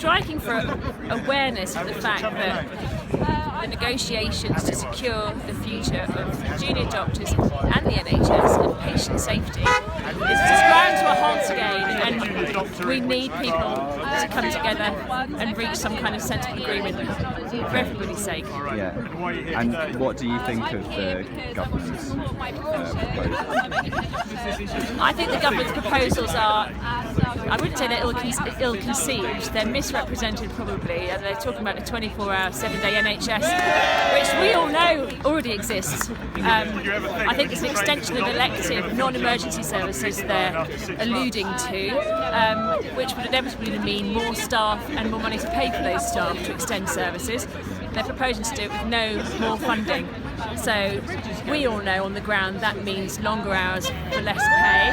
striking for awareness of the fact that the negotiations to secure the future of junior doctors and the NHS and patient safety is just ground to a halt again, and we need people to come together and reach some kind of sensible agreement for everybody's sake. Yeah. And what do you think of the government's proposals? I think the government's proposals are, I wouldn't say they're ill-conceived, they're misrepresented probably, and they're talking about a 24-hour, 7-day NHS, which we all know already exists. I think it's an extension of elective, non-emergency services they're alluding to, which would inevitably mean more staff and more money to pay for those staff to extend services. They're proposing to do it with no more funding. So we all know on the ground that means longer hours for less pay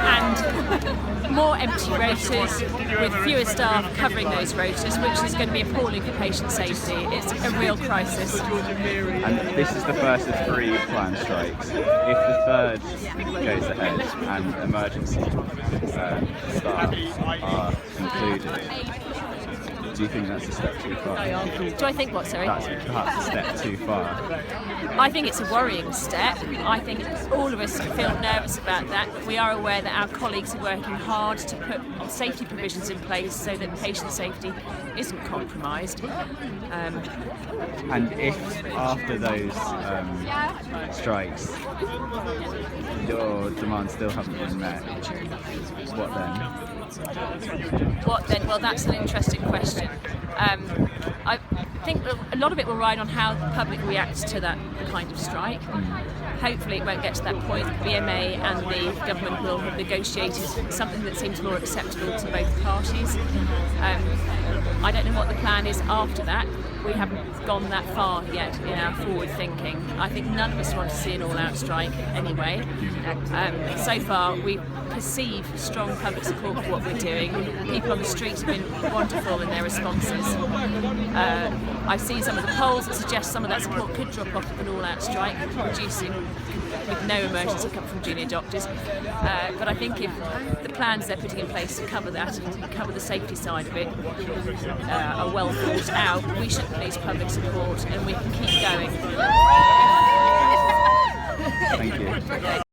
and more empty rotas with fewer staff covering those rotas, which is going to be appalling for patient safety. It's a real crisis. And this is the first of 3 planned strikes. If the third goes ahead and emergency staff are included, do you think that's a step too far? Do I think what, sorry? That's perhaps a step too far. I think it's a worrying step. I think all of us feel nervous about that. We are aware that our colleagues are working hard to put safety provisions in place so that patient safety isn't compromised. And if after those strikes your demands still haven't been met, what then? What then? Well, that's an interesting question. I think a lot of it will ride on how the public reacts to that kind of strike. Hopefully it won't get to that point. The BMA and the government will have negotiated something that seems more acceptable to both parties. I don't know what the plan is after that. We haven't gone that far yet in our forward thinking. I think none of us want to see an all-out strike anyway. So far we perceive strong public support for what we're doing. People on the streets have been wonderful in their responses. I've seen some of the polls that suggest some of that support could drop off with an all-out strike, reducing with no emergency cover from junior doctors. But I think if the plans they're putting in place to cover that and cover the safety side of it are well thought out, we should lose public support and we can keep going. Thank you.